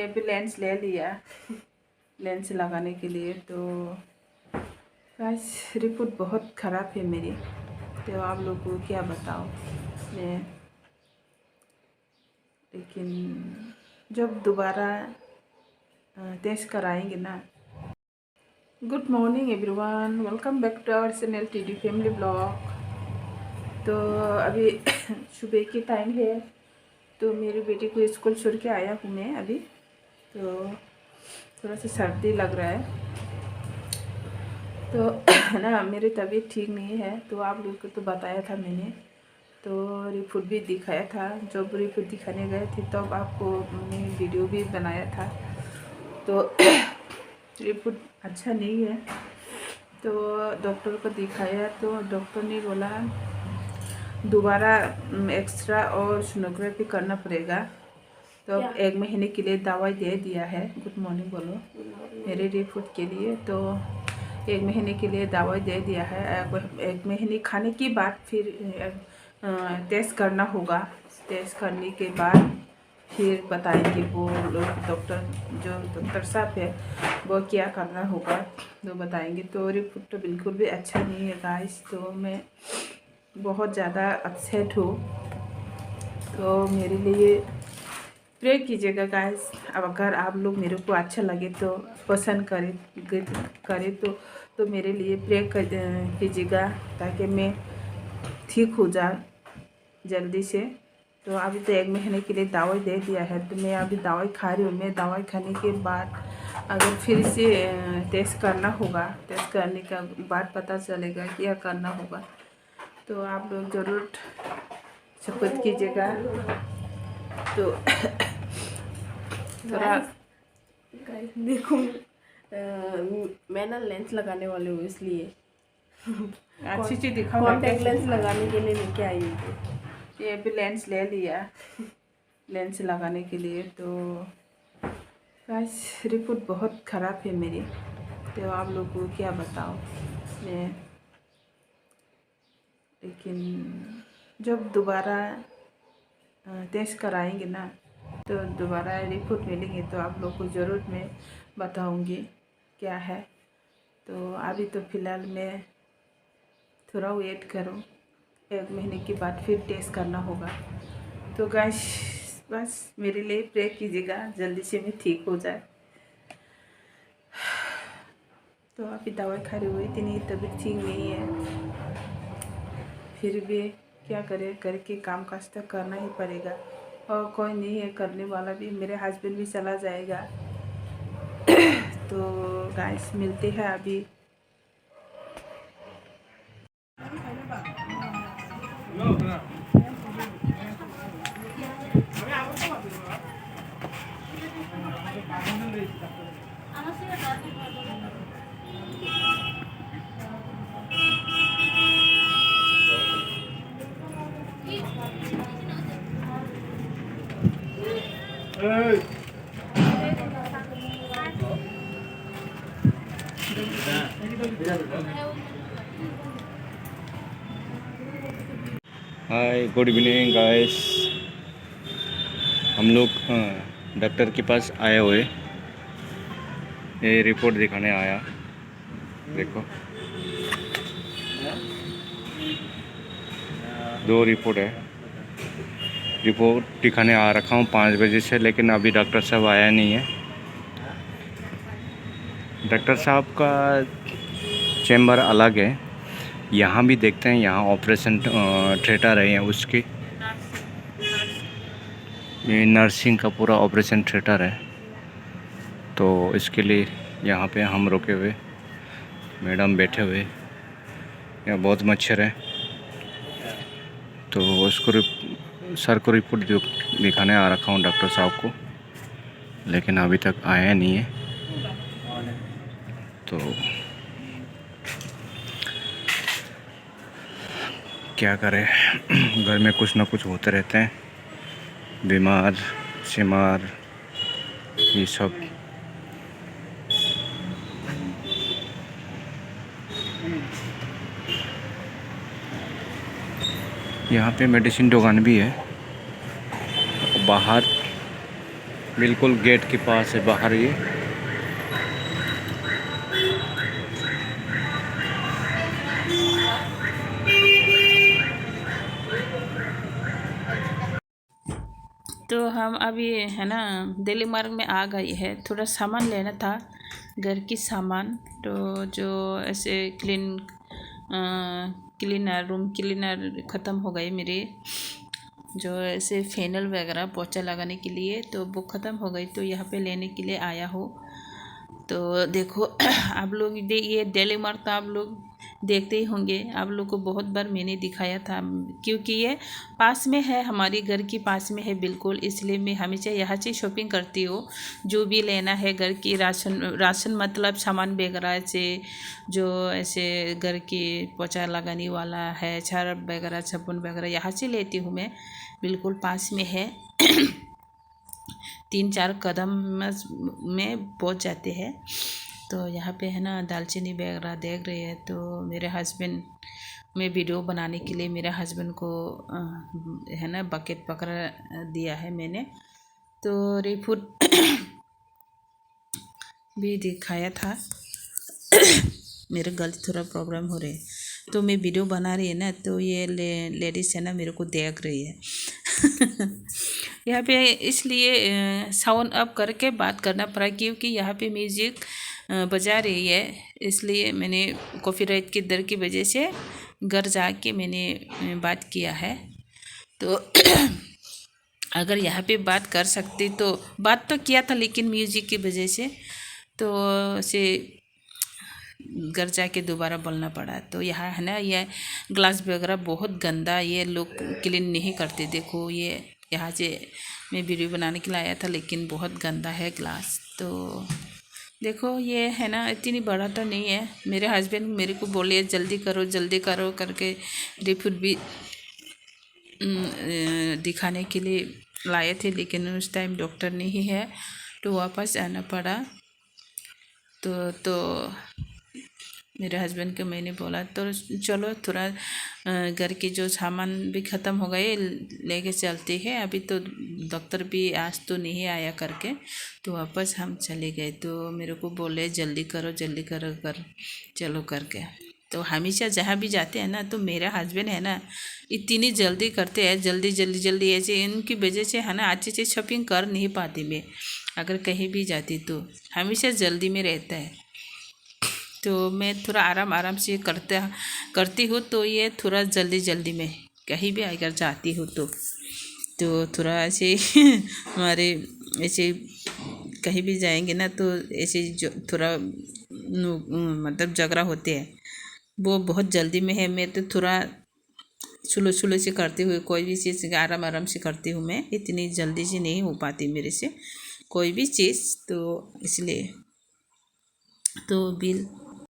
ये भी लेंस ले लिया लेंस लगाने के लिए। तो गाइस रिपोर्ट बहुत ख़राब है मेरी, तो आप लोगों को क्या बताऊँ मैं। लेकिन जब दोबारा टेस्ट कराएंगे ना। Good morning everyone, welcome back to our channel TD family blog. तो अभी सुबह की टाइम है, तो मेरी बेटी को स्कूल छोड़ के आया हूँ मैं अभी। तो थोड़ा सा सर्दी लग रहा है, तो ना मेरी तबीयत ठीक नहीं है। तो आप लोगों को तो बताया था मैंने, तो रिपोर्ट भी दिखाया था। जब रिपोर्ट दिखाने गए थे तब आपको मैंने वीडियो भी बनाया था। तो रिपोर्ट अच्छा नहीं है, तो डॉक्टर को दिखाया तो डॉक्टर ने बोला दोबारा एक्सरा और सोनोग्राफी करना पड़ेगा। तो अब 1 महीने के लिए दवाई दे दिया है। गुड मॉर्निंग बोलो मेरे रिपोर्ट के लिए। तो 1 महीने के लिए दवाई दे दिया है। 1 महीने खाने के बाद फिर टेस्ट करना होगा। टेस्ट करने के बाद फिर बताएंगे वो लोग, डॉक्टर साहब है वो क्या करना होगा तो बताएंगे। तो रिपोर्ट तो बिल्कुल भी अच्छा नहीं है गाइस। तो मैं बहुत ज़्यादा अपसेट हूँ, तो मेरे लिए प्रे कीजिएगा गाइस। अब अगर आप लोग मेरे को अच्छा लगे तो पसंद करे तो मेरे लिए प्रे कीजिएगा ताकि मैं ठीक हो जाए जल्दी से। तो अभी तो 1 महीने के लिए दवाई दे दिया है, तो मैं अभी दवाई खा रही हूँ। मैं दवाई खाने के बाद अगर फिर से टेस्ट करना होगा, टेस्ट करने का बाद पता चलेगा क्या करना होगा। तो आप लोग ज़रूर सपोर्ट कीजिएगा। तो थोड़ा देखो मैं ना लेंस लगाने वाले हूँ, इसलिए अच्छी चीज़ दिखाओ। कॉन्टैक्ट लेंस लगाने के लिए लेके आई हूँ। ये भी लेंस ले लिया लेंस लगाने के लिए। तो गाइस रिपोर्ट बहुत ख़राब है मेरी, तो आप लोगों को क्या बताऊँ मैं। लेकिन जब दोबारा टेस्ट कराएंगे ना, तो दोबारा रिपोर्ट मिलेंगे तो आप लोग को ज़रूर मैं बताऊंगी क्या है। तो अभी तो फ़िलहाल मैं थोड़ा वेट करूं, 1 महीने के बाद फिर टेस्ट करना होगा। तो गाइस बस मेरे लिए प्रे कीजिएगा जल्दी से मैं ठीक हो जाए। तो अभी दवाई खा रही हुई, इतनी तबीयत ठीक नहीं है, फिर भी क्या करे, करके काम काज तो करना ही पड़ेगा। और कोई नहीं है करने वाला भी, मेरे हस्बैंड भी चला जाएगा। तो गाइस मिलते हैं अभी। Hi good evening guys. हम लोग डॉक्टर के पास आए हुए, ये रिपोर्ट दिखाने आया। देखो 2 रिपोर्ट है। रिपोर्ट दिखाने आ रखा हूँ 5 बजे से, लेकिन अभी डॉक्टर साहब आया नहीं है। डॉक्टर साहब का चैम्बर अलग है, यहाँ भी देखते हैं। यहाँ ऑपरेशन थिएटर है उसकी, ये नर्सिंग का पूरा ऑपरेशन थिएटर है। तो इसके लिए यहाँ पे हम रुके हुए, मैडम बैठे हुए। यहाँ बहुत मच्छर है, तो उसको सर को रिपोर्ट दिखाने आ रखा हूँ डॉक्टर साहब को, लेकिन अभी तक आया नहीं है। तो क्या करें, घर में कुछ ना कुछ होते रहते हैं, बीमार शिमार ये सब। यहाँ पे मेडिसिन दुकान भी है बाहर। बिल्कुल गेट के पास है बाहर ये। तो हम अभी है ना दिल्ली मार्ग में आ गई है, थोड़ा सामान लेना था, घर की सामान। तो जो ऐसे क्लीनर, रूम क्लीनर ख़त्म हो गई मेरी, जो ऐसे फेनल वगैरह पोछा लगाने के लिए, तो वो ख़त्म हो गई, तो यहाँ पे लेने के लिए आया हूँ। तो देखो आप लोग ये दिल्ली मार्ग तो आप लोग देखते ही होंगे, आप लोग को बहुत बार मैंने दिखाया था, क्योंकि ये पास में है, हमारी घर की पास में है बिल्कुल, इसलिए मैं हमेशा यहाँ से शॉपिंग करती हूँ। जो भी लेना है घर की राशन मतलब सामान वगैरह से, जो ऐसे घर की पोछा लगाने वाला है, सर्फ वगैरह, साबुन वगैरह, यहाँ से लेती हूँ मैं, बिल्कुल पास में है। 3-4 कदम में पहुंच जाते हैं। तो यहाँ पे है ना दालचीनी वगैरह देख रही है। तो मेरे हस्बैंड, मैं वीडियो बनाने के लिए मेरे हस्बैंड को है ना बकेट पकड़ दिया है मैंने। तो रिफूड भी दिखाया था। मेरे गले थोड़ा प्रॉब्लम हो रही है, तो मैं वीडियो बना रही है ना, तो ये लेडीज़ है ना मेरे को देख रही है। यहाँ पे इसलिए साउंड अप करके बात करना पड़ा, क्योंकि यहाँ पे म्यूज़िक बजा रही है, इसलिए मैंने कॉपीराइट के डर की वजह से घर जाके मैंने बात किया है। तो अगर यहाँ पे बात कर सकती तो बात तो किया था, लेकिन म्यूज़िक की वजह से तो से घर जाके दोबारा बोलना पड़ा। तो यहाँ है ना ये ग्लास वगैरह बहुत गंदा, ये लोग क्लीन नहीं करते। देखो ये यहाँ से मैं वीडियो बनाने के लिए आया था, लेकिन बहुत गंदा है ग्लास। तो देखो ये है ना इतनी बड़ा तो नहीं है। मेरे हस्बैंड मेरे को बोले जल्दी करो करके रिपोर्ट भी दिखाने के लिए लाए थे, लेकिन उस टाइम डॉक्टर नहीं है, तो वापस आना पड़ा। तो मेरे हस्बैंड को मैंने बोला तो चलो थोड़ा घर की जो सामान भी ख़त्म हो गए लेके चलते हैं, अभी तो डॉक्टर भी आज तो नहीं आया करके, तो वापस हम चले गए। तो मेरे को बोले जल्दी करो कर चलो करके। तो हमेशा जहाँ भी जाते हैं ना, तो मेरा हस्बैंड है ना इतनी जल्दी करते हैं, जल्दी ऐसे, इनकी वजह से है ना अच्छे से शॉपिंग कर नहीं पाती मैं, अगर कहीं भी जाती तो हमेशा जल्दी में रहता है। तो मैं थोड़ा आराम से करती हूँ, तो ये थोड़ा जल्दी में कहीं भी अगर जाती हूँ तो थोड़ा ऐसे हमारे ऐसे कहीं भी जाएंगे ना, तो ऐसे जो थोड़ा मतलब झगड़ा होते हैं, वो बहुत जल्दी में है। मैं तो थोड़ा स्लो से करती हूँ, कोई भी चीज़ आराम से करती हूँ मैं, इतनी जल्दी से नहीं हो पाती मेरे से कोई भी चीज़। तो इसलिए तो बिल